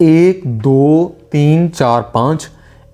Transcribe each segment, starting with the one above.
1 2 3 4 5।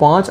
5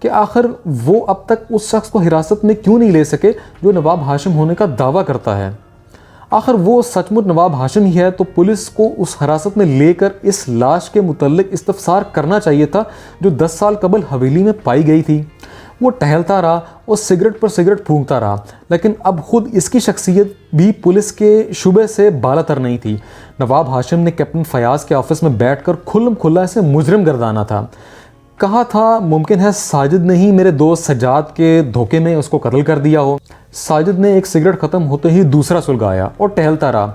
کہ آخر وہ اب تک اس شخص کو حراست میں کیوں نہیں لے سکے جو نواب ہاشم ہونے کا دعویٰ کرتا ہے۔ آخر وہ سچ مچ نواب ہاشم ہی ہے تو پولیس کو اس حراست میں لے کر اس لاش کے متعلق استفسار کرنا چاہیے تھا جو 10 سال قبل حویلی میں پائی گئی تھی۔ وہ ٹہلتا رہا اور سگریٹ پر سگریٹ پھونکتا رہا، لیکن اب خود اس کی شخصیت بھی پولیس کے شبے سے بالا تر نہیں تھی۔ نواب ہاشم نے کیپٹن فیاض کے آفس میں بیٹھ کر کھلم کھلا اسے مجرم گردانا تھا۔ کہا تھا ممکن ہے ساجد نے ہی میرے دوست سجاد کے دھوکے میں اس کو قتل کر دیا ہو۔ ساجد نے ایک سگریٹ ختم ہوتے ہی دوسرا سلگایا اور ٹہلتا رہا۔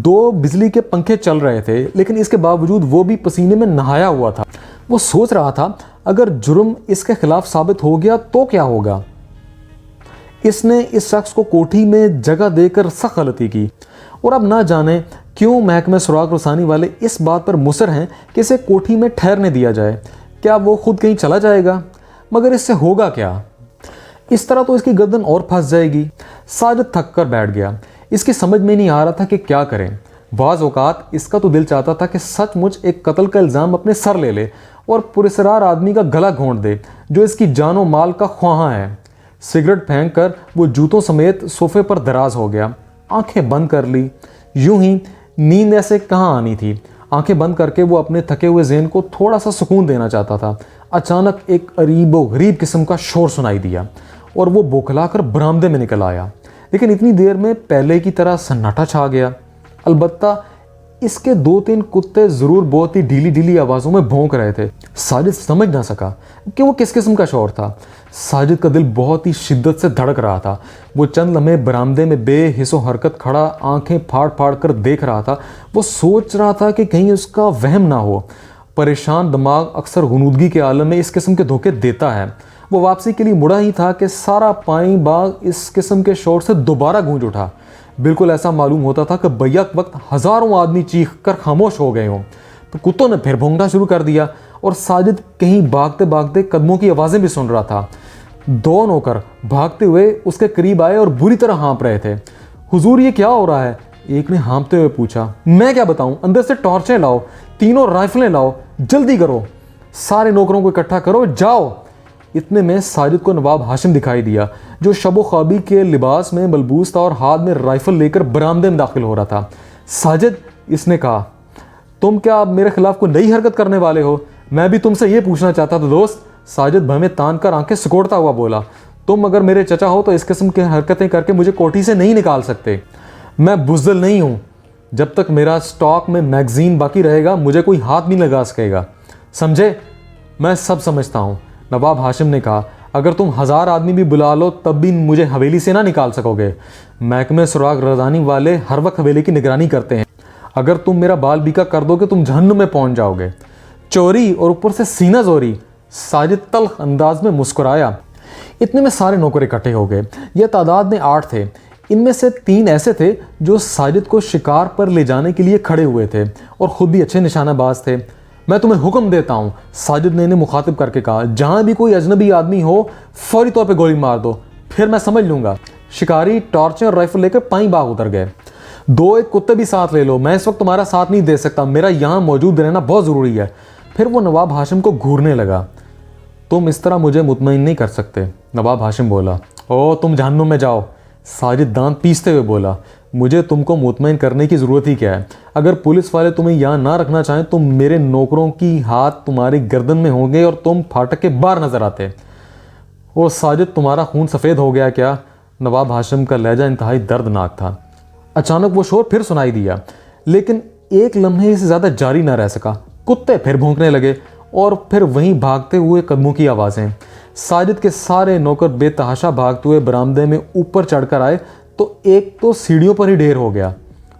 2 بجلی کے پنکھے چل رہے تھے، لیکن اس کے باوجود وہ بھی پسینے میں نہایا ہوا تھا۔ وہ سوچ رہا تھا اگر جرم اس کے خلاف ثابت ہو گیا تو کیا ہوگا۔ اس نے اس شخص کو کوٹھی میں جگہ دے کر سخت غلطی کی، اور اب نہ جانے کیوں محکمہ سراغ رسانی والے اس بات پر مصر ہیں کہ اسے کوٹھی میں ٹھہرنے دیا جائے۔ کیا وہ خود کہیں چلا جائے گا؟ مگر اس سے ہوگا کیا؟ اس طرح تو اس کی گردن اور پھنس جائے گی۔ ساجد تھک کر بیٹھ گیا۔ اس کی سمجھ میں نہیں آ رہا تھا کہ کیا کریں۔ بعض اوقات اس کا تو دل چاہتا تھا کہ سچ مچ ایک قتل کا الزام اپنے سر لے لے اور پراسرار آدمی کا گلا گھونٹ دے جو اس کی جان و مال کا خواہاں ہے۔ سگریٹ پھینک کر وہ جوتوں سمیت صوفے پر دراز ہو گیا، آنکھیں بند کر لی۔ یوں ہی نیند ایسے کہاں آنی تھی۔ آنکھیں بند کر کے وہ اپنے تھکے ہوئے ذہن کو تھوڑا سا سکون دینا چاہتا تھا۔ اچانک ایک عریب و غریب قسم کا شور سنائی دیا اور وہ بوکھلا کر برآمدے میں نکل آیا، لیکن اتنی دیر میں پہلے کی طرح سناٹا چھا گیا۔ البتہ اس کے 2-3 کتے ضرور بہت ہی ڈھیلی ڈھیلی آوازوں میں بھونک رہے تھے۔ ساجد سمجھ نہ سکا کہ وہ کس قسم کا شور تھا۔ ساجد کا دل بہت ہی شدت سے دھڑک رہا تھا۔ وہ چند لمحے برآمدے میں بے حس و حرکت کھڑا آنکھیں پھاڑ پھاڑ کر دیکھ رہا تھا۔ وہ سوچ رہا تھا کہ کہیں اس کا وہم نہ ہو۔ پریشان دماغ اکثر غنودگی کے عالم میں اس قسم کے دھوکے دیتا ہے۔ وہ واپسی کے لیے مڑا ہی تھا کہ سارا پائیں باغ اس قسم کے شور سے دوبارہ گونج اٹھا۔ بالکل ایسا معلوم ہوتا تھا کہ بیک وقت ہزاروں آدمی چیخ کر خاموش ہو گئے ہوں۔ تو کتوں نے پھر بھونکنا شروع کر دیا اور ساجد کہیں بھاگتے بھاگتے قدموں کی آوازیں بھی سن رہا تھا۔ 2 نوکر بھاگتے ہوئے اس کے قریب آئے اور بری طرح ہانپ رہے تھے۔ حضور یہ کیا ہو رہا ہے؟ ایک نے ہانپتے ہوئے پوچھا۔ میں کیا بتاؤں، اندر سے ٹارچیں لاؤ، 3 رائفلیں لاؤ، جلدی کرو، سارے نوکروں کو اکٹھا کرو، جاؤ۔ اتنے میں ساجد کو نواب ہاشم دکھائی دیا جو شب و خوابی کے لباس میں ملبوس تھا اور ہاتھ میں رائفل لے کر برآمدے میں داخل ہو رہا تھا۔ ساجد، اس نے کہا، تم کیا اب میرے خلاف کوئی نئی حرکت کرنے والے ہو؟ میں بھی تم سے یہ پوچھنا چاہتا تھا دوست۔ ساجد بھویں تان کر آنکھیں سکوڑتا ہوا بولا، تم اگر میرے چچا ہو تو اس قسم کی حرکتیں کر کے مجھے کوٹھی سے نہیں نکال سکتے۔ میں بزدل نہیں ہوں، جب تک میرا سٹاک میں میگزین باقی رہے گا مجھے کوئی ہاتھ نہیں لگا سکے گا، سمجھے؟ میں سب سمجھتا ہوں، نواب ہاشم نے کہا۔ اگر تم 1000 آدمی بھی بلا لو تب بھی مجھے حویلی سے نہ نکال سکو گے۔ محکمہ سراغ رسانی والے ہر وقت حویلی کی نگرانی کرتے ہیں، اگر تم میرا بال بیکا کر دو گے تم جہنم میں پہنچ جاؤ گے۔ چوری اور اوپر سے سینہ زوری۔ ساجد تلخ انداز میں مسکرایا۔ اتنے میں سارے نوکر اکٹھے ہو گئے۔ یہ تعداد میں 8 تھے۔ ان میں سے 3 ایسے تھے جو ساجد کو شکار پر لے جانے کے لیے کھڑے ہوئے تھے اور خود بھی اچھے نشانہ باز تھے۔ میں تمہیں حکم دیتا ہوں، ساجد نے انہیں مخاطب کر کے کہا، جہاں بھی کوئی اجنبی آدمی ہو فوری طور پہ گولی مار دو، پھر میں سمجھ لوں گا۔ شکاری ٹارچیں اور رائفل لے کر پائیں باغ اتر گئے۔ 2-1 کتے بھی ساتھ لے لو، میں اس وقت تمہارا ساتھ نہیں دے سکتا، میرا یہاں موجود رہنا بہت ضروری ہے۔ پھر وہ نواب ہاشم کو گھورنے لگا۔ تم اس طرح مجھے مطمئن نہیں کر سکتے، نواب ہاشم بولا۔ او تم جہنم میں جاؤ، ساجد دانت پیستے ہوئے بولا۔ مجھے تم کو مطمئن کرنے کی ضرورت ہی کیا ہے؟ اگر پولیس والے تمہیں یہاں نہ رکھنا چاہیں تو میرے نوکروں کی ہاتھ تمہاری گردن میں ہوں گے اور تم پھاٹک کے باہر نظر آتے۔ او ساجد، تمہارا خون سفید ہو گیا کیا؟ نواب ہاشم کا لہجہ انتہائی دردناک تھا۔ اچانک وہ شور پھر سنائی دیا، لیکن ایک لمحے سے زیادہ جاری نہ رہ سکا۔ کتے پھر بھونکنے لگے اور پھر وہیں بھاگتے ہوئے قدموں کی آوازیں۔ ساجد کے سارے نوکر بے تحاشا بھاگتے ہوئے برآمدے میں اوپر چڑھ کر آئے تو ایک تو سیڑھیوں پر ہی ڈھیر ہو گیا۔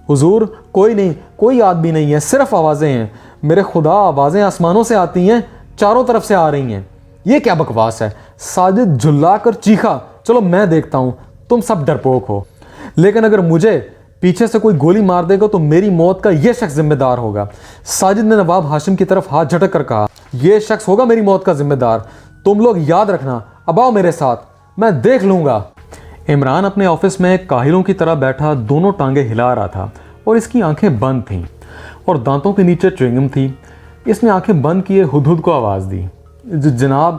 حضور، کوئی نہیں، کوئی آدمی نہیں ہے، صرف آوازیں ہیں۔ میرے خدا، آوازیں آسمانوں سے آتی ہیں، چاروں طرف سے آ رہی ہیں۔ یہ کیا بکواس ہے؟ ساجد جھلا کر چیخا۔ چلو میں دیکھتا ہوں، تم سب ڈرپوک ہو، لیکن اگر مجھے پیچھے سے کوئی گولی مار دے گا تو میری موت کا یہ شخص ذمہ دار ہوگا۔ ساجد نے نواب ہاشم کی طرف ہاتھ جھٹک کر کہا، یہ شخص ہوگا میری موت کا ذمہ دار۔ تم لوگ یاد رکھنا، اب آؤ میرے ساتھ، میں دیکھ لوں گا۔ عمران اپنے آفس میں کاہلوں کی طرح بیٹھا دونوں ٹانگیں ہلا رہا تھا اور اس کی آنکھیں بند تھیں اور دانتوں کے نیچے چوئنگم تھی۔ اس نے آنکھیں بند کیے ہدہد کو آواز دی، جناب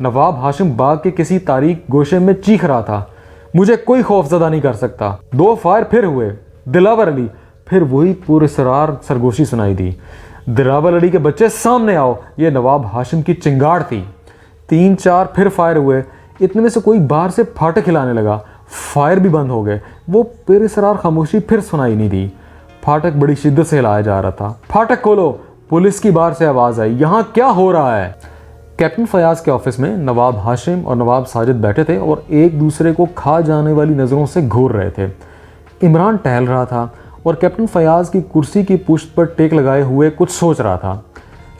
نواب ہاشم باغ کے کسی تاریک گوشے میں چیخ رہا تھا، مجھے کوئی خوف زدہ نہیں کر سکتا۔ 2 فائر پھر ہوئے، دلاور علی، پھر وہی پراسرار سرگوشی سنائی دی، دلاور علی کے بچے سامنے آؤ۔ یہ نواب ہاشم کی چنگاڑ تھی۔ 3-4 پھر فائر ہوئے، اتنے میں سے کوئی باہر سے پھاٹک ہلانے لگا، فائر بھی بند ہو گئے۔ وہ پراسرار خاموشی پھر سنائی نہیں دی، پھاٹک بڑی شدت سے ہلایا جا رہا تھا۔ پھاٹک کھولو، پولیس کی باہر سے آواز آئی، یہاں کیا ہو رہا ہے؟ کیپٹن فیاض کے آفس میں نواب ہاشم اور نواب ساجد بیٹھے تھے اور ایک دوسرے کو کھا جانے والی نظروں سے گھور رہے تھے۔ عمران ٹہل رہا تھا اور کیپٹن فیاض کی کرسی کی پشت پر ٹیک لگائے ہوئے کچھ سوچ رہا تھا۔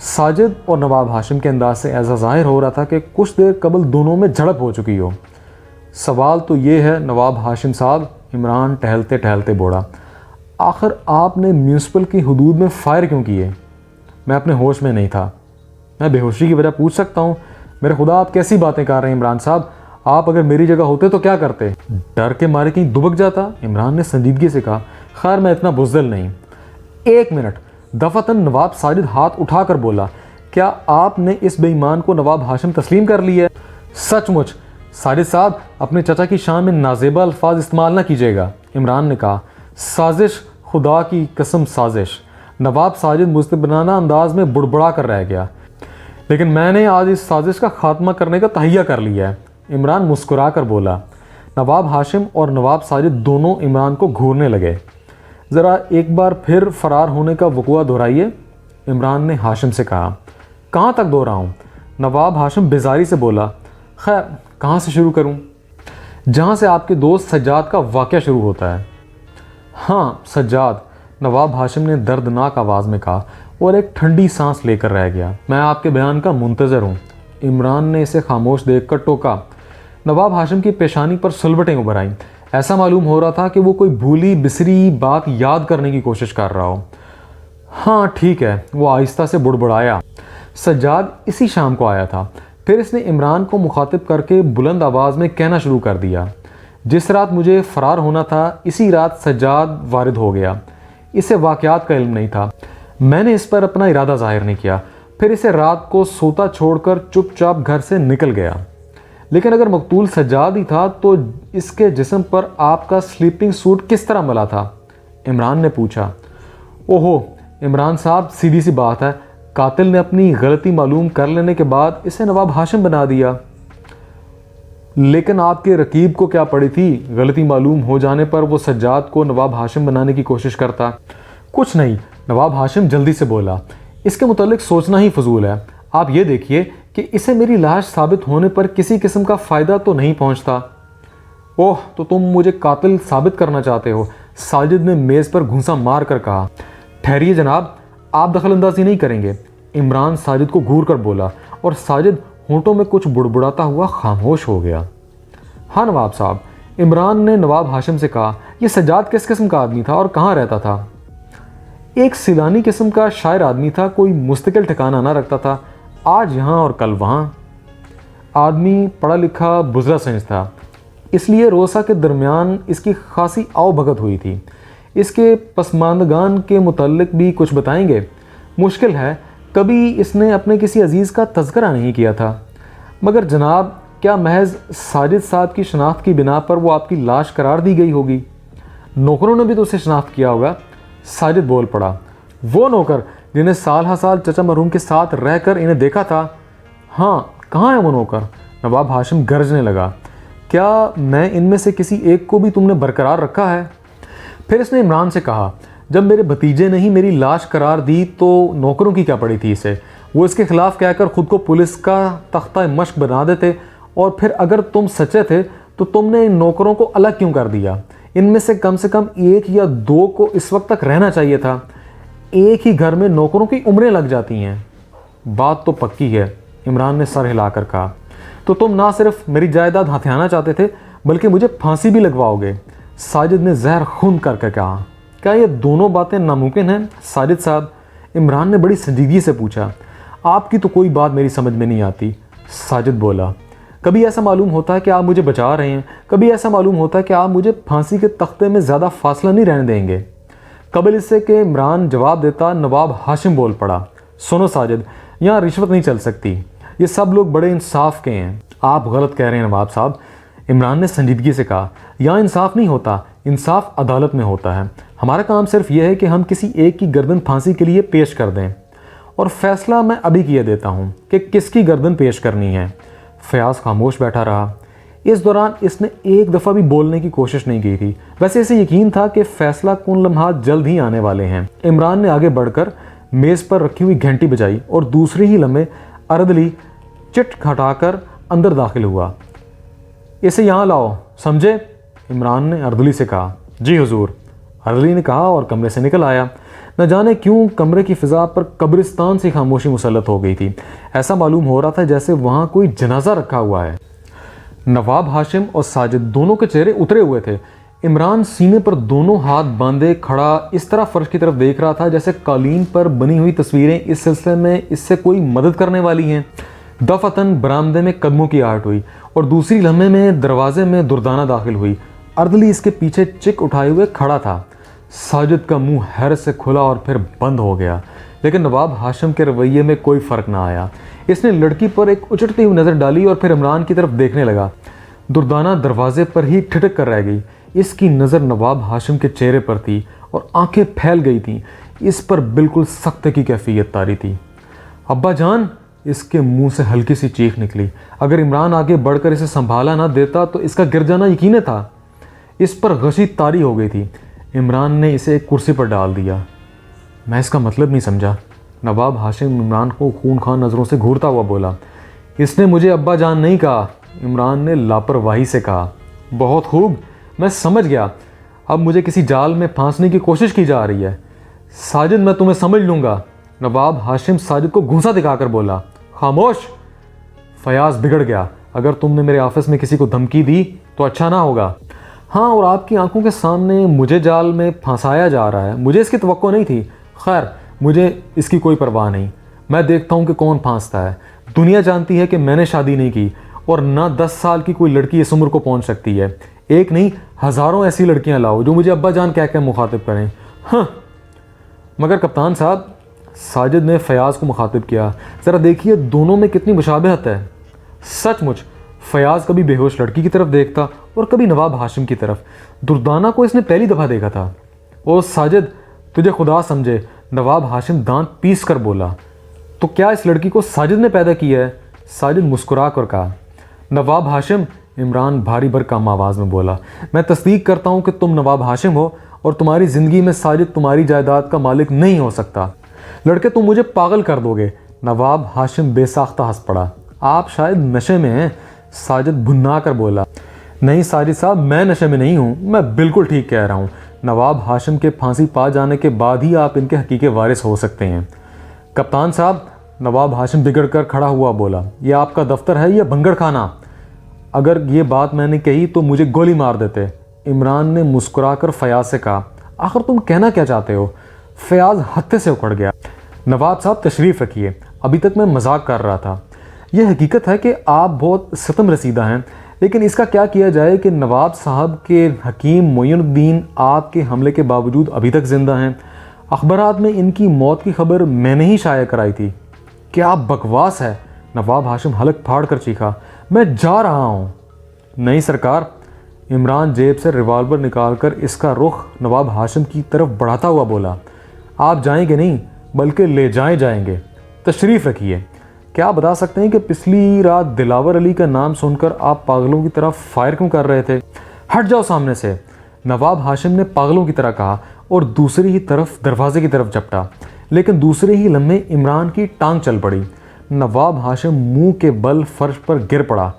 ساجد اور نواب ہاشم کے انداز سے ایسا ظاہر ہو رہا تھا کہ کچھ دیر قبل دونوں میں جھڑپ ہو چکی ہو۔ سوال تو یہ ہے نواب ہاشم صاحب، عمران ٹہلتے ٹہلتے بولا، آخر آپ نے میونسپل کی حدود میں فائر کیوں کیے؟ میں اپنے ہوش میں نہیں تھا۔ میں بے ہوشی کی وجہ پوچھ سکتا ہوں؟ میرے خدا آپ کیسی باتیں کر رہے ہیں عمران صاحب، آپ اگر میری جگہ ہوتے تو کیا کرتے؟ ڈر کے مارے کہیں دبک جاتا، عمران نے سنجیدگی سے کہا۔ خیر میں اتنا بزدل نہیں۔ 1 منٹ، دفعتاً نواب ساجد ہاتھ اٹھا کر بولا، کیا آپ نے اس بے ایمان کو نواب ہاشم تسلیم کر لی ہے؟ سچ مچ ساجد صاحب، اپنے چچا کی شان میں نازیبہ الفاظ استعمال نہ کیجیے گا، عمران نے کہا۔ سازش، خدا کی قسم سازش۔ نواب ساجد مستبدانہ انداز میں بڑبڑا کر رہ گیا، لیکن میں نے آج اس سازش کا خاتمہ کرنے کا تہیہ کر لیا ہے، عمران مسکرا کر بولا۔ نواب ہاشم اور نواب ساجد دونوں عمران کو گھورنے لگے۔ ذرا ایک بار پھر فرار ہونے کا وقوع دہرائیے، عمران نے ہاشم سے کہا۔ کہاں تک دہراؤں؟ نواب ہاشم بیزاری سے بولا۔ خیر کہاں سے شروع کروں؟ جہاں سے آپ کے دوست سجاد کا واقعہ شروع ہوتا ہے۔ ہاں سجاد، نواب ہاشم نے دردناک آواز میں کہا اور ایک ٹھنڈی سانس لے کر رہ گیا۔ میں آپ کے بیان کا منتظر ہوں، عمران نے اسے خاموش دیکھ کر ٹوکا۔ نواب ہاشم کی پیشانی پر سلبٹیں ابھر آئیں، ایسا معلوم ہو رہا تھا کہ وہ کوئی بھولی بسری بات یاد کرنے کی کوشش کر رہا ہو۔ ہاں ٹھیک ہے، وہ آہستہ سے بڑبڑایا۔ سجاد اسی شام کو آیا تھا۔ پھر اس نے عمران کو مخاطب کر کے بلند آواز میں کہنا شروع کر دیا، جس رات مجھے فرار ہونا تھا اسی رات سجاد وارد ہو گیا۔ اسے واقعات کا علم نہیں تھا، میں نے اس پر اپنا ارادہ ظاہر نہیں کیا، پھر اسے رات کو سوتا چھوڑ کر چپ چاپ گھر سے نکل گیا۔ لیکن اگر مقتول سجاد ہی تھا تو اس کے جسم پر آپ کا سلیپنگ سوٹ کس طرح ملا تھا؟ عمران نے پوچھا۔ اوہو عمران صاحب، سیدھی سی بات ہے، قاتل نے اپنی غلطی معلوم کر لینے کے بعد اسے نواب ہاشم بنا دیا۔ لیکن آپ کے رقیب کو کیا پڑی تھی؟ غلطی معلوم ہو جانے پر وہ سجاد کو نواب ہاشم بنانے کی کوشش کرتا۔ کچھ نہیں، نواب ہاشم جلدی سے بولا، اس کے متعلق سوچنا ہی فضول ہے۔ آپ یہ دیکھیے کہ اسے میری لاش ثابت ہونے پر کسی قسم کا فائدہ تو نہیں پہنچتا۔ اوہ تو تم مجھے قاتل ثابت کرنا چاہتے ہو، ساجد نے میز پر گھونسا مار کر کہا۔ ٹھہریے جناب، آپ دخل اندازی نہیں کریں گے، عمران ساجد کو گھور کر بولا، اور ساجد ہونٹوں میں کچھ بڑبڑاتا ہوا خاموش ہو گیا۔ ہاں نواب صاحب، عمران نے نواب ہاشم سے کہا، یہ سجاد کس قسم کا آدمی تھا اور کہاں رہتا تھا؟ ایک سیلانی قسم کا شاعر آدمی تھا، کوئی مستقل ٹھکانہ نہ رکھتا تھا، آج یہاں اور کل وہاں۔ آدمی پڑھا لکھا بزرگ سنج تھا، اس لیے روسا کے درمیان اس کی خاصی آؤ بھگت ہوئی تھی۔ اس کے پسماندگان کے متعلق بھی کچھ بتائیں گے؟ مشکل ہے، کبھی اس نے اپنے کسی عزیز کا تذکرہ نہیں کیا تھا۔ مگر جناب، کیا محض ساجد صاحب کی شناخت کی بنا پر وہ آپ کی لاش قرار دی گئی ہوگی؟ نوکروں نے بھی تو اسے شناخت کیا ہوگا، ساجد بول پڑا۔ وہ نوکر جنہیں سال ہر سال چچا مرحوم کے ساتھ رہ کر انہیں دیکھا تھا؟ ہاں، کہاں ہے وہ نوکر؟ نواب ہاشم گرجنے لگا۔ کیا میں ان میں سے کسی ایک کو بھی تم نے برقرار رکھا ہے؟ پھر اس نے عمران سے کہا، جب میرے بھتیجے نے ہی میری لاش قرار دی تو نوکروں کی کیا پڑی تھی اسے؟ وہ اس کے خلاف کہہ کر خود کو پولیس کا تختہ مشق بنا دیتے، اور پھر اگر تم سچے تھے تو تم نے ان نوکروں کو الگ کیوں کر دیا؟ ان میں سے کم 1 یا 2 کو اس وقت تک رہنا چاہیے تھا۔ ایک ہی گھر میں نوکروں کی عمریں لگ جاتی ہیں۔ بات تو پکی ہے، عمران نے سر ہلا کر کہا۔ تو تم نہ صرف میری جائیداد ہتھیانا چاہتے تھے بلکہ مجھے پھانسی بھی لگواؤ گے، ساجد نے زہر خون کر کے کہا۔ کیا یہ دونوں باتیں ناممکن ہیں ساجد صاحب؟ عمران نے بڑی سنجیدگی سے پوچھا۔ آپ کی تو کوئی بات میری سمجھ میں نہیں آتی، ساجد بولا۔ کبھی ایسا معلوم ہوتا ہے کہ آپ مجھے بچا رہے ہیں، کبھی ایسا معلوم ہوتا ہے کہ آپ مجھے پھانسی کے تختے میں زیادہ فاصلہ نہیں رہنے دیں گے۔ قبل اس سے کہ عمران جواب دیتا، نواب ہاشم بول پڑا۔ سنو ساجد، یہاں رشوت نہیں چل سکتی، یہ سب لوگ بڑے انصاف کے ہیں۔ آپ غلط کہہ رہے ہیں نواب صاحب، عمران نے سنجیدگی سے کہا۔ یہاں انصاف نہیں ہوتا، انصاف عدالت میں ہوتا ہے۔ ہمارا کام صرف یہ ہے کہ ہم کسی ایک کی گردن پھانسی کے لیے پیش کر دیں، اور فیصلہ میں ابھی کیے دیتا ہوں کہ کس کی گردن پیش کرنی ہے۔ فیاض خاموش بیٹھا رہا۔ اس دوران اس نے ایک دفعہ بھی بولنے کی کوشش نہیں کی تھی۔ ویسے اسے یقین تھا کہ فیصلہ کن لمحات جلد ہی آنے والے ہیں۔ عمران نے آگے بڑھ کر میز پر رکھی ہوئی گھنٹی بجائی اور دوسرے ہی لمحے اردلی چٹ ہٹا کر اندر داخل ہوا۔ اسے یہاں لاؤ، سمجھے؟ عمران نے اردلی سے کہا۔ جی حضور، اردلی نے کہا اور کمرے سے نکل آیا۔ نہ جانے کیوں کمرے کی فضا پر قبرستان سے خاموشی مسلط ہو گئی تھی۔ ایسا معلوم ہو رہا تھا جیسے وہاں کوئی جنازہ رکھا ہوا ہے۔ نواب ہاشم اور ساجد دونوں کے چہرے اترے ہوئے تھے۔ عمران سینے پر دونوں ہاتھ باندھے کھڑا اس طرح فرش کی طرف دیکھ رہا تھا جیسے قالین پر بنی ہوئی تصویریں اس سلسلے میں اس سے کوئی مدد کرنے والی ہیں۔ دفعتاً برآمدے میں قدموں کی آہٹ ہوئی اور دوسری لمحے میں دروازے میں دردانہ داخل ہوئی۔ اردلی اس کے پیچھے چک اٹھائے ہوئے کھڑا تھا۔ ساجد کا منہ حیرت سے کھلا اور پھر بند ہو گیا، لیکن نواب ہاشم کے رویے میں کوئی فرق نہ آیا۔ اس نے لڑکی پر ایک اچھڑتی ہوئی نظر ڈالی اور پھر عمران کی طرف دیکھنے لگا۔ دردانہ دروازے پر ہی ٹھٹک کر رہ گئی۔ اس کی نظر نواب ہاشم کے چہرے پر تھی اور آنکھیں پھیل گئی تھیں۔ اس پر بالکل سخت کی کیفیت طاری تھی۔ ابا جان! اس کے منہ سے ہلکی سی چیخ نکلی۔ اگر عمران آگے بڑھ کر اسے سنبھالا نہ دیتا تو اس کا گر جانا یقینی تھا۔ اس پر غشی طاری ہو گئی تھی۔ عمران نے اسے ایک کرسی پر ڈال دیا۔ میں اس کا مطلب نہیں سمجھا۔ نواب ہاشم عمران کو خونخوار نظروں سے گھورتا ہوا بولا۔ اس نے مجھے ابا جان نہیں کہا، عمران نے لاپرواہی سے کہا۔ بہت خوب، میں سمجھ گیا۔ اب مجھے کسی جال میں پھانسنے کی کوشش کی جا رہی ہے۔ ساجد، میں تمہیں سمجھ لوں گا، نواب ہاشم ساجد کو گھونسا دکھا کر بولا۔ خاموش! فیاض بگڑ گیا۔ اگر تم نے میرے آفس میں کسی کو دھمکی دی تو اچھا نہ ہوگا۔ ہاں، اور آپ کی آنکھوں کے سامنے مجھے جال میں پھنسایا جا رہا ہے۔ مجھے اس کی توقع نہیں تھی۔ خیر، مجھے اس کی کوئی پرواہ نہیں۔ میں دیکھتا ہوں کہ کون پھانستا ہے۔ دنیا جانتی ہے کہ میں نے شادی نہیں کی، اور نہ 10 سال کی کوئی لڑکی اس عمر کو پہنچ سکتی ہے۔ ایک نہیں، ہزاروں ایسی لڑکیاں لاؤ جو مجھے ابا جان کہہ کے مخاطب کریں۔ ہاں، مگر کپتان صاحب، ساجد نے فیاض کو مخاطب کیا، ذرا دیکھیے دونوں میں کتنی مشابہت ہے۔ سچ مچ، فیاض کبھی بے ہوش لڑکی کی طرف دیکھتا اور کبھی نواب ہاشم کی طرف۔ دردانہ کو اس نے پہلی دفعہ دیکھا تھا۔ او ساجد، تجھے خدا سمجھے، نواب ہاشم دانت پیس کر بولا۔ تو کیا اس لڑکی کو ساجد نے پیدا کیا ہے؟ ساجد مسکرا کر کہا۔ نواب ہاشم، عمران بھاری بھرکم آواز میں بولا، میں تصدیق کرتا ہوں کہ تم نواب ہاشم ہو، اور تمہاری زندگی میں ساجد تمہاری جائیداد کا مالک نہیں ہو سکتا۔ لڑکے تم مجھے پاگل کر دو گے۔ نواب ہاشم بے ساختہ ہنس پڑا۔ آپ شاید نشے میں ہیں، ساجد بھنا کر بولا۔ نہیں ساجد صاحب، میں نشے میں نہیں ہوں، میں بالکل ٹھیک کہہ رہا ہوں۔ نواب ہاشم کے پھانسی پا جانے کے بعد ہی آپ ان کے حقیقی وارث ہو سکتے ہیں۔ کپتان صاحب، نواب ہاشم بگڑ کر کھڑا ہوا بولا، یہ آپ کا دفتر ہے یا بھنگڑ خانہ؟ اگر یہ بات میں نے کہی تو مجھے گولی مار دیتے۔ عمران نے مسکرا کر فیاض سے کہا۔ آخر تم کہنا کیا چاہتے ہو؟ فیاض ہتھے سے اکھڑ گیا۔ نواب صاحب تشریف رکھیے، ابھی تک میں مذاق کر رہا تھا۔ یہ حقیقت ہے کہ آپ بہت ستم رسیدہ ہیں، لیکن اس کا کیا کیا جائے کہ نواب صاحب کے حکیم معین الدین آپ کے حملے کے باوجود ابھی تک زندہ ہیں۔ اخبارات میں ان کی موت کی خبر میں نے ہی شائع کرائی تھی۔ کیا بکواس ہے! نواب ہاشم حلق پھاڑ کر چیخا۔ میں جا رہا ہوں۔ نہیں سرکار، عمران جیب سے ریوالور نکال کر اس کا رخ نواب ہاشم کی طرف بڑھاتا ہوا بولا۔ آپ جائیں گے نہیں، بلکہ لے جائیں گے۔ تشریف رکھیے۔ کیا بتا سکتے ہیں کہ پچھلی رات دلاور علی کا نام سن کر آپ پاگلوں کی طرف فائر کیوں کر رہے تھے؟ ہٹ جاؤ سامنے سے، نواب ہاشم نے پاگلوں کی طرح کہا اور دوسری ہی طرف دروازے کی طرف جھپٹا، لیکن دوسرے ہی لمحے عمران کی ٹانگ چل پڑی۔ نواب ہاشم منہ کے بل فرش پر گر پڑا۔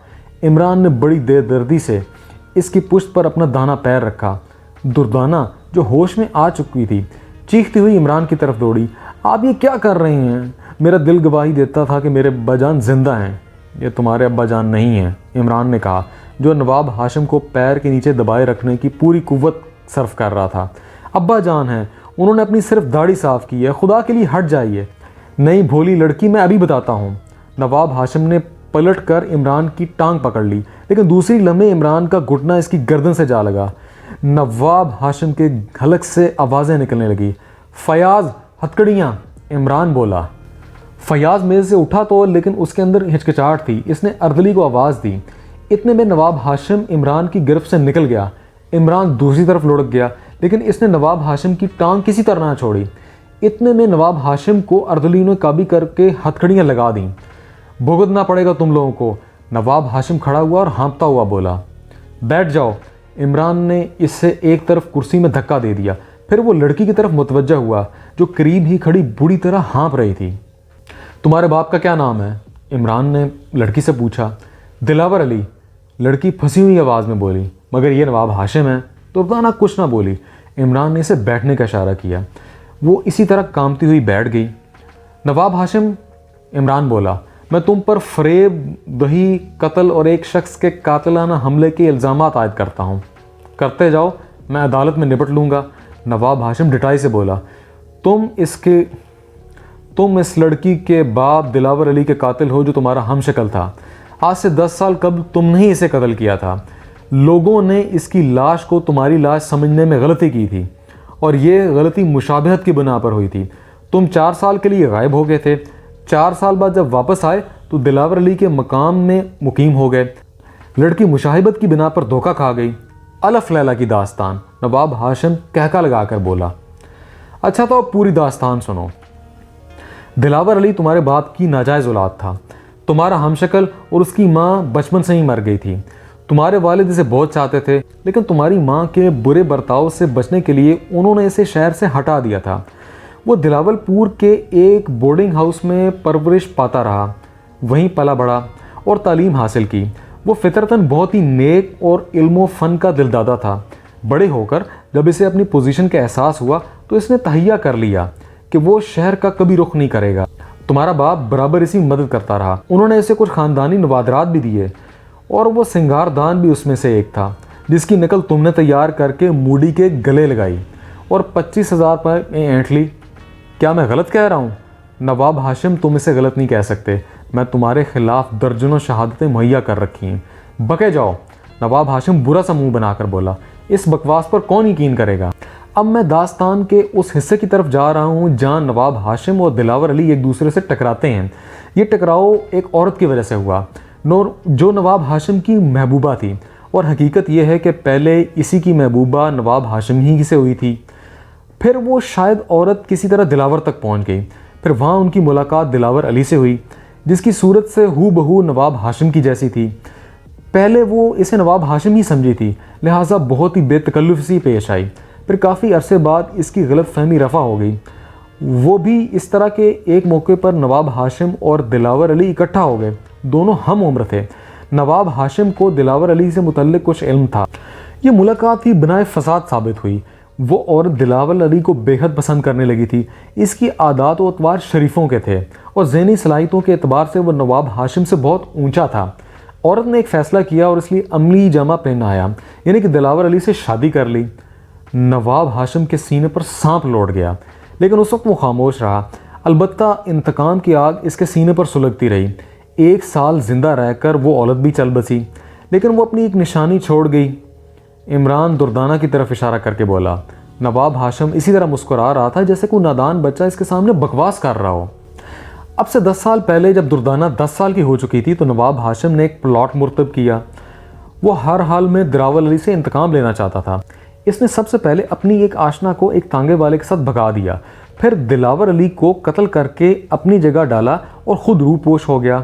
عمران نے بڑی بے دردی سے اس کی پشت پر اپنا دانا پیر رکھا۔ دردانہ جو ہوش میں آ چکی تھی چیختی ہوئی عمران کی طرف دوڑی۔ آپ یہ کیا کر رہے ہیں؟ میرا دل گواہی دیتا تھا کہ میرے ابا جان زندہ ہیں۔ یہ تمہارے ابا جان نہیں ہیں، عمران نے کہا، جو نواب ہاشم کو پیر کے نیچے دبائے رکھنے کی پوری قوت صرف کر رہا تھا۔ ابا جان ہیں، انہوں نے اپنی صرف داڑھی صاف کی ہے، خدا کے لیے ہٹ جائیے۔ نہیں بھولی لڑکی، میں ابھی بتاتا ہوں۔ نواب ہاشم نے پلٹ کر عمران کی ٹانگ پکڑ لی، لیکن دوسری لمحے عمران کا گھٹنا اس کی گردن سے جا لگا۔ نواب ہاشم کے حلق سے آوازیں نکلنے لگی۔ فیاض، ہتکڑیاں! عمران بولا۔ فیاض میز سے اٹھا تو لیکن اس کے اندر ہچکچاہٹ تھی۔ اس نے اردلی کو آواز دی۔ اتنے میں نواب ہاشم عمران کی گرفت سے نکل گیا۔ عمران دوسری طرف لڑک گیا لیکن اس نے نواب ہاشم کی ٹانگ کسی طرح نہ چھوڑی۔ اتنے میں نواب ہاشم کو اردلی نے قابو کر کے ہتھکڑیاں لگا دیں۔ بھگتنا پڑے گا تم لوگوں کو۔ نواب ہاشم کھڑا ہوا اور ہانپتا ہوا بولا۔ بیٹھ جاؤ۔ عمران نے اس سے ایک طرف کرسی میں دھکا دے دیا، پھر وہ لڑکی کی طرف متوجہ ہوا جو قریب ہی کھڑی بری طرح ہانپ رہی تھی۔ تمہارے باپ کا کیا نام ہے؟ عمران نے لڑکی سے پوچھا۔ دلاور علی، لڑکی پھنسی ہوئی آواز میں بولی۔ مگر یہ نواب ہاشم ہے؟ دردانہ کچھ نہ بولی۔ عمران نے اسے بیٹھنے کا اشارہ کیا۔ وہ اسی طرح کانپتی ہوئی بیٹھ گئی۔ نواب ہاشم، عمران بولا، میں تم پر فریب دہی، قتل اور ایک شخص کے قاتلانہ حملے کے الزامات عائد کرتا ہوں۔ کرتے جاؤ، میں عدالت میں نپٹ لوں گا۔ نواب ہاشم ڈٹائی سے بولا، تم اس لڑکی کے باپ دلاور علی کے قاتل ہو جو تمہارا ہم شکل تھا۔ آج سے 10 سال قبل تم نے ہی اسے قتل کیا تھا۔ لوگوں نے اس کی لاش کو تمہاری لاش سمجھنے میں غلطی کی تھی اور یہ غلطی مشابہت کی بنا پر ہوئی تھی۔ تم 4 سال کے لیے غائب ہو گئے تھے۔ 4 سال بعد جب واپس آئے تو دلاور علی کے مقام میں مقیم ہو گئے۔ لڑکی مشاہبت کی بنا پر دھوکہ کھا گئی۔ الف لیلہ کی داستان، نواب ہاشم کہکا لگا کر بولا۔ اچھا تو اب پوری داستان سنو۔ دلاور علی تمہارے باپ کی ناجائز اولاد تھا۔ تمہارا ہم شکل اور اس کی ماں بچپن سے ہی مر گئی تھی۔ تمہارے والد اسے بہت چاہتے تھے لیکن تمہاری ماں کے برے برتاؤ سے بچنے کے لیے انہوں نے اسے شہر سے ہٹا دیا تھا۔ وہ دلاول پور کے ایک بورڈنگ ہاؤس میں پرورش پاتا رہا، وہیں پلا بڑھا اور تعلیم حاصل کی۔ وہ فطرتاً بہت ہی نیک اور علم و فن کا دلدادہ تھا۔ بڑے ہو کر جب اسے اپنی پوزیشن کا احساس ہوا تو اس نے تہیہ کر لیا کہ وہ شہر کا کبھی رخ نہیں کرے گا۔ تمہارا باپ برابر اسی مدد کرتا رہا۔ انہوں نے اسے کچھ خاندانی نوادرات بھی دیے اور وہ سنگار دان بھی اس میں سے ایک تھا جس کی نقل تم نے تیار کر کے موڈی کے گلے لگائی اور 25,000 پر اینٹ لی۔ کیا میں غلط کہہ رہا ہوں؟ نواب ہاشم، تم اسے غلط نہیں کہہ سکتے۔ میں تمہارے خلاف درجنوں شہادتیں مہیا کر رکھی ہیں۔ بکے جاؤ۔ نواب ہاشم برا سا منہ بنا کر بولا۔ اس بکواس پر کون یقین کرے گا؟ اب میں داستان کے اس حصے کی طرف جا رہا ہوں جہاں نواب ہاشم اور دلاور علی ایک دوسرے سے ٹکراتے ہیں۔ یہ ٹکراؤ ایک عورت کی وجہ سے ہوا جو نواب ہاشم کی محبوبہ تھی، اور حقیقت یہ ہے کہ پہلے اسی کی محبوبہ نواب ہاشم ہی سے ہوئی تھی۔ پھر وہ شاید عورت کسی طرح دلاور تک پہنچ گئی۔ پھر وہاں ان کی ملاقات دلاور علی سے ہوئی جس کی صورت سے ہو بہو نواب ہاشم کی جیسی تھی۔ پہلے وہ اسے نواب ہاشم ہی سمجھی تھی، لہٰذا بہت ہی بے تکلف سی پیش آئی۔ پھر کافی عرصے بعد اس کی غلط فہمی رفع ہو گئی۔ وہ بھی اس طرح کے ایک موقع پر نواب ہاشم اور دلاور علی اکٹھا ہو گئے۔ دونوں ہم عمر تھے۔ نواب ہاشم کو دلاور علی سے متعلق کچھ علم تھا۔ یہ ملاقات ہی بنائے فساد ثابت ہوئی۔ وہ عورت دلاور علی کو بے حد پسند کرنے لگی تھی۔ اس کی عادات و اطوار شریفوں کے تھے اور ذہنی صلاحیتوں کے اعتبار سے وہ نواب ہاشم سے بہت اونچا تھا۔ عورت نے ایک فیصلہ کیا اور اس لیے عملی جامہ پہن آیا، یعنی کہ دلاور علی سے شادی کر لی۔ نواب ہاشم کے سینے پر سانپ لوٹ گیا لیکن اس وقت وہ خاموش رہا۔ البتہ انتقام کی آگ اس کے سینے پر سلگتی رہی۔ 1 سال زندہ رہ کر وہ عورت بھی چل بسی لیکن وہ اپنی ایک نشانی چھوڑ گئی۔ عمران دردانہ کی طرف اشارہ کر کے بولا۔ نواب ہاشم اسی طرح مسکرا رہا تھا جیسے کوئی نادان بچہ اس کے سامنے بکواس کر رہا ہو۔ اب سے 10 سال پہلے جب دردانہ 10 سال کی ہو چکی تھی تو نواب ہاشم نے ایک پلاٹ مرتب کیا۔ وہ ہر حال میں دلاور علی سے انتقام لینا چاہتا تھا۔ اس نے سب سے پہلے اپنی ایک آشنا کو ایک تانگے والے کے ساتھ بھگا دیا، پھر دلاور علی کو قتل کر کے اپنی جگہ ڈالا اور خود روح پوش ہو گیا۔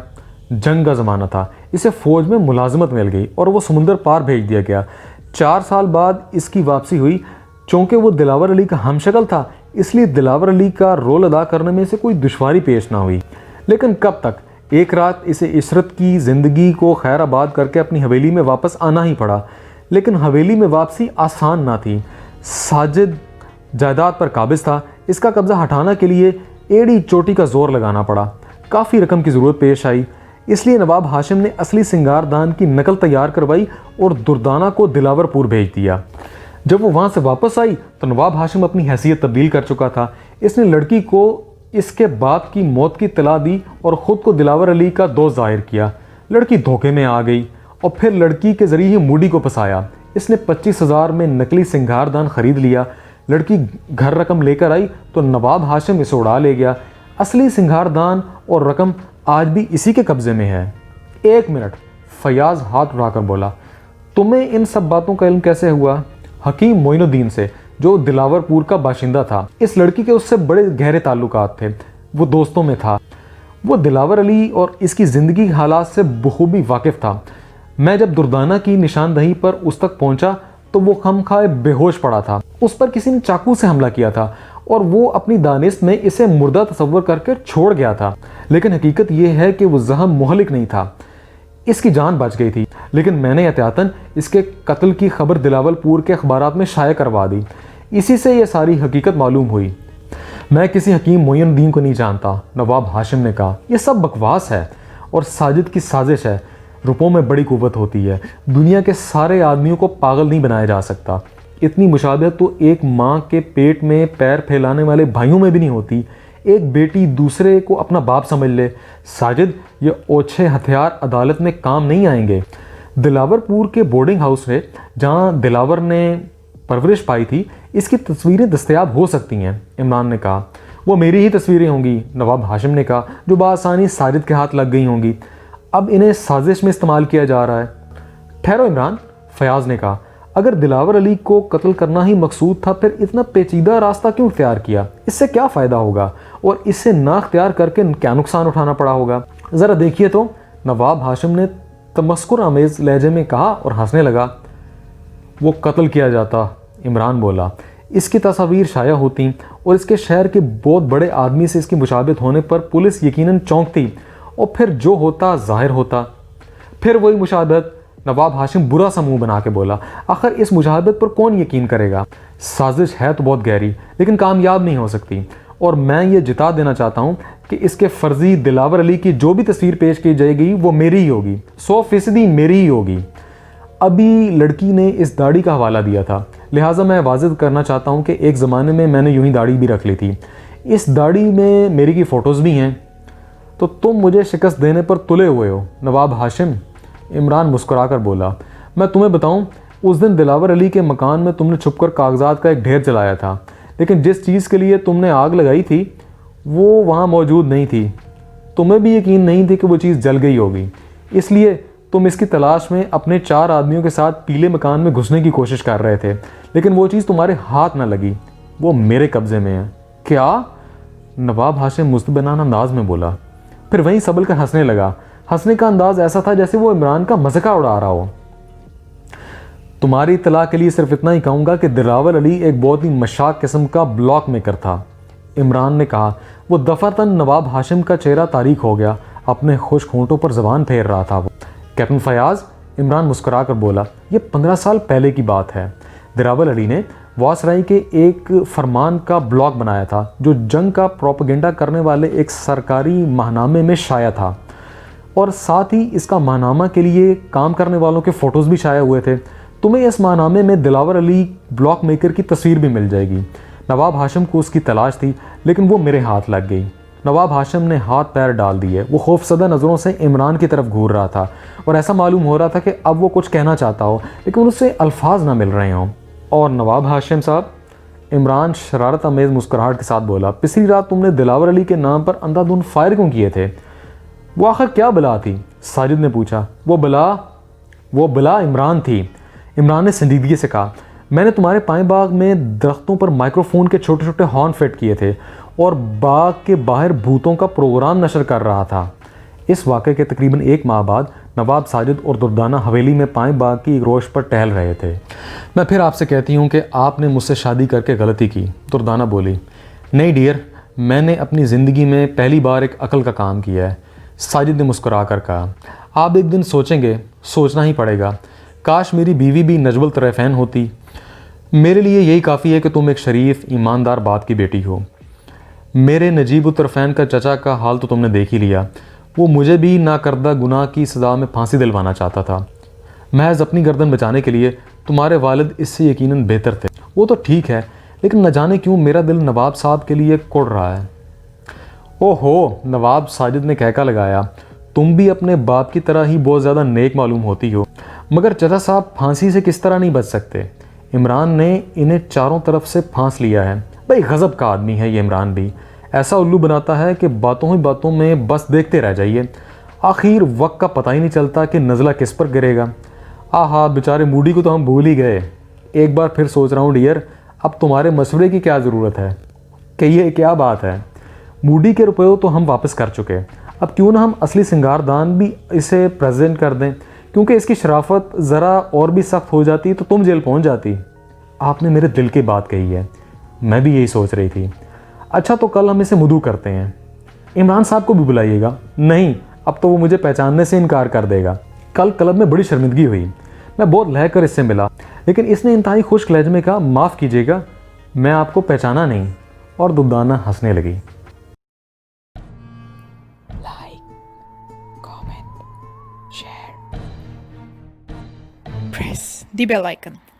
جنگ کا زمانہ تھا، اسے فوج میں ملازمت مل گئی اور وہ سمندر پار بھیج دیا گیا۔ 4 سال بعد اس کی واپسی ہوئی۔ چونکہ وہ دلاور علی کا ہم شکل تھا اس لیے دلاور علی کا رول ادا کرنے میں سے کوئی دشواری پیش نہ ہوئی۔ لیکن کب تک؟ ایک رات اسے عشرت کی زندگی کو خیر آباد کر کے اپنی حویلی میں واپس آنا ہی پڑا۔ لیکن حویلی میں واپسی آسان نہ تھی۔ ساجد جائیداد پر قابض تھا۔ اس کا قبضہ ہٹانا کے لیے ایڑی چوٹی کا زور لگانا پڑا۔ کافی رقم کی ضرورت پیش آئی، اس لیے نواب ہاشم نے اصلی سنگار دان کی نقل تیار کروائی اور دردانہ کو دلاور پور بھیج دیا۔ جب وہ وہاں سے واپس آئی تو نواب ہاشم اپنی حیثیت تبدیل کر چکا تھا۔ اس نے لڑکی کو اس کے باپ کی موت کی اطلاع دی اور خود کو دلاور علی کا دوست ظاہر کیا۔ لڑکی دھوکے میں آ گئی اور پھر لڑکی کے ذریعے موڈی کو پھنسایا۔ اس نے 25,000 میں نقلی سنگار دان خرید لیا۔ لڑکی گھر رقم لے کر آئی تو نواب ہاشم اسے اڑا لے گیا۔ اصلی سنگھاردان اور رقم آج بھی اسی کے قبضے میں ہے۔ 1 منٹ، فیاض ہاتھ اٹھا کر بولا، تمہیں ان سب باتوں کا علم کیسے ہوا؟ حکیم معین الدین سے، جو دلاور پور کا باشندہ تھا۔ اس لڑکی کے اس سے بڑے گہرے تعلقات تھے، وہ دوستوں میں تھا۔ وہ دلاور علی اور اس کی زندگی کے حالات سے بخوبی واقف تھا۔ میں جب دردانہ کی نشاندہی پر اس تک پہنچا تو وہ خامخواہ بے ہوش پڑا تھا۔ اس پر کسی نے چاقو سے حملہ کیا تھا اور وہ اپنی دانست میں اسے مردہ تصور کر کے چھوڑ گیا تھا، لیکن حقیقت یہ ہے کہ وہ زخم مہلک نہیں تھا، اس کی جان بچ گئی تھی، لیکن میں نے احتیاطاً اس کے قتل کی خبر دلاور پور کے اخبارات میں شائع کروا دی۔ اسی سے یہ ساری حقیقت معلوم ہوئی۔ میں کسی حکیم معین الدین کو نہیں جانتا، نواب ہاشم نے کہا، یہ سب بکواس ہے اور ساجد کی سازش ہے۔ روپوں میں بڑی قوت ہوتی ہے، دنیا کے سارے آدمیوں کو پاگل نہیں بنایا جا سکتا۔ اتنی مشابہت تو ایک ماں کے پیٹ میں پیر پھیلانے والے بھائیوں میں بھی نہیں ہوتی۔ ایک بیٹی دوسرے کو اپنا باپ سمجھ لے۔ ساجد، یہ اوچھے ہتھیار عدالت میں کام نہیں آئیں گے۔ دلاور پور کے بورڈنگ ہاؤس ہے جہاں دلاور نے پرورش پائی تھی، اس کی تصویریں دستیاب ہو سکتی ہیں، عمران نے کہا۔ وہ میری ہی تصویریں ہوں گی، نواب ہاشم نے کہا، جو بآسانی ساجد کے ہاتھ لگ گئی ہوں گی۔ اب انہیں سازش میں استعمال کیا جا رہا ہے۔ ٹھہرو عمران، فیاض نے کہا، اگر دلاور علی کو قتل کرنا ہی مقصود تھا پھر اتنا پیچیدہ راستہ کیوں اختیار کیا؟ اس سے کیا فائدہ ہوگا اور اس سے نہ اختیار کر کے کیا نقصان اٹھانا پڑا ہوگا؟ ذرا دیکھیے تو، نواب ہاشم نے تمسخر آمیز لہجے میں کہا اور ہنسنے لگا۔ وہ قتل کیا جاتا، عمران بولا، اس کی تصاویر شائع ہوتی اور اس کے شہر کے بہت بڑے آدمی سے اس کی مشابہت ہونے پر پولیس یقیناً چونکتی اور پھر جو ہوتا ظاہر ہوتا۔ پھر وہی مشابہت، نواب ہاشم برا سا منہ بنا کے بولا، آخر اس مشابہت پر کون یقین کرے گا؟ سازش ہے تو بہت گہری لیکن کامیاب نہیں ہو سکتی، اور میں یہ جتا دینا چاہتا ہوں کہ اس کے فرضی دلاور علی کی جو بھی تصویر پیش کی جائے گی وہ میری ہی ہوگی، 100% میری ہی ہوگی۔ ابھی لڑکی نے اس داڑھی کا حوالہ دیا تھا، لہٰذا میں واضح کرنا چاہتا ہوں کہ ایک زمانے میں میں نے یوں ہی داڑھی بھی رکھ لی تھی۔ اس داڑھی میں میری کی فوٹوز بھی ہیں، تو تم مجھے شکست دینے پر تلے ہوئے ہو نواب ہاشم، عمران مسکرا کر بولا۔ میں تمہیں بتاؤں، اس دن دلاور علی کے مکان میں تم نے چھپ کر کاغذات کا ایک ڈھیر چلایا تھا، لیکن جس چیز کے لیے تم نے آگ لگائی تھی وہ وہاں موجود نہیں تھی۔ تمہیں بھی یقین نہیں تھی کہ وہ چیز جل گئی ہوگی، اس لیے تم اس کی تلاش میں اپنے 4 آدمیوں کے ساتھ پیلے مکان میں گھسنے کی کوشش کر رہے تھے، لیکن وہ چیز تمہارے ہاتھ نہ لگی، وہ میرے قبضے میں ہے۔ کیا؟ نواب ہاشم مستبانہ انداز میں بولا، پھر وہیں سبل کر ہنسنے لگا۔ ہنسنے کا انداز ایسا تھا جیسے وہ عمران کا مذاق اڑا رہا ہو۔ تمہاری اطلاع کے لیے صرف اتنا ہی کہوں گا کہ دلاور علی ایک بہت ہی مشاق قسم کا بلاک میکر تھا، عمران نے کہا۔ وہ دفعتاً نواب ہاشم کا چہرہ تاریک ہو گیا، اپنے خشک ہونٹوں پر زبان پھیر رہا تھا وہ۔ کیپٹن فیاض، عمران مسکرا کر بولا، یہ 15 سال پہلے کی بات ہے۔ دلاور علی نے واسرائی کے ایک فرمان کا بلاک بنایا تھا جو جنگ کا پروپیگنڈا کرنے والے ایک سرکاری ماہنامے میں شائع تھا، اور ساتھ ہی اس کا ماہنامہ کے لیے کام کرنے والوں کے فوٹوز بھی شائع ہوئے تھے۔ تمہیں اس ماہنامے میں دلاور علی بلاک میکر کی تصویر بھی مل جائے گی۔ نواب ہاشم کو اس کی تلاش تھی لیکن وہ میرے ہاتھ لگ گئی۔ نواب ہاشم نے ہاتھ پیر ڈال دیے، وہ خوفزدہ نظروں سے عمران کی طرف گھور رہا تھا اور ایسا معلوم ہو رہا تھا کہ اب وہ کچھ کہنا چاہتا ہو لیکن اسے الفاظ نہ مل رہے ہوں۔ اور نواب ہاشم صاحب، عمران شرارت آمیز مسکراہٹ کے ساتھ بولا، پچھلی رات تم نے دلاور علی کے نام پر اندھا دھند فائر کیوں کیے تھے؟ وہ آخر کیا بلا تھی؟ ساجد نے پوچھا۔ وہ بلا عمران تھی، عمران نے سنجیدگی سے کہا۔ میں نے تمہارے پائیں باغ میں درختوں پر مائکروفون کے چھوٹے چھوٹے ہارن فٹ کیے تھے اور باغ کے باہر بھوتوں کا پروگرام نشر کر رہا تھا۔ اس واقعے کے تقریباً 1 ماہ بعد نواب ساجد اور دردانہ حویلی میں پائیں باغ کی ایک روش پر ٹہل رہے تھے۔ میں پھر آپ سے کہتی ہوں کہ آپ نے مجھ سے شادی کر کے غلطی کی، دردانہ بولی۔ نہیں ڈیئر، میں نے اپنی زندگی میں پہلی بار ایک عقل کا کام کیا ہے، ساجد نے مسکرا کر کہا۔ آپ ایک دن سوچیں گے، سوچنا ہی پڑے گا، کاش میری بیوی بھی نجب الطرفین ہوتی۔ میرے لیے یہی کافی ہے کہ تم ایک شریف ایماندار باپ کی بیٹی ہو۔ میرے نجیب الطرفین کا چچا کا حال تو تم نے دیکھ ہی لیا، وہ مجھے بھی ناکردہ گناہ کی سزا میں پھانسی دلوانا چاہتا تھا، محض اپنی گردن بچانے کے لیے۔ تمہارے والد اس سے یقیناً بہتر تھے۔ وہ تو ٹھیک ہے، لیکن نہ جانے کیوں میرا دل نواب صاحب کے لیے کڑ رہا ہے۔ او ہو، نواب ساجد نے کہکا لگایا، تم بھی اپنے باپ کی طرح ہی بہت زیادہ نیک معلوم ہوتی ہو، مگر چچا صاحب پھانسی سے کس طرح نہیں بچ سکتے؟ عمران نے انہیں چاروں طرف سے پھانس لیا ہے۔ بھائی غضب کا آدمی ہے یہ عمران بھی، ایسا الو بناتا ہے کہ باتوں ہی باتوں میں بس دیکھتے رہ جائیے، آخر وقت کا پتہ ہی نہیں چلتا کہ نزلہ کس پر گرے گا۔ آہا بیچارے موڈی کو تو ہم بھول ہی گئے۔ ایک بار پھر سوچ رہا ہوں ڈیئر، اب تمہارے مشورے کی کیا ضرورت ہے کہ یہ کیا بات ہے، موڈی کے روپیوں تو ہم واپس کر چکے، اب کیوں نہ ہم اصلی سنگار دان بھی اسے پریزنٹ کر دیں، کیونکہ اس کی شرافت ذرا اور بھی سخت ہو جاتی تو تم جیل پہنچ جاتی۔ آپ نے میرے دل کی بات کہی ہے، میں بھی یہی سوچ رہی تھی۔ اچھا تو کل ہم اسے مدعو کرتے ہیں، عمران صاحب کو بھی بلائیے گا۔ نہیں، اب تو وہ مجھے پہچاننے سے انکار کر دے گا۔ کل کلب میں بڑی شرمندگی ہوئی، میں بہت لہ کر اس سے ملا، لیکن اس نے انتہائی خشک لہجے میں کہا معاف کیجیے گا، میں آپ کو پہچانا نہیں، اور دبدانہ ہنسنے لگی۔ Like, comment, share, press the bell icon.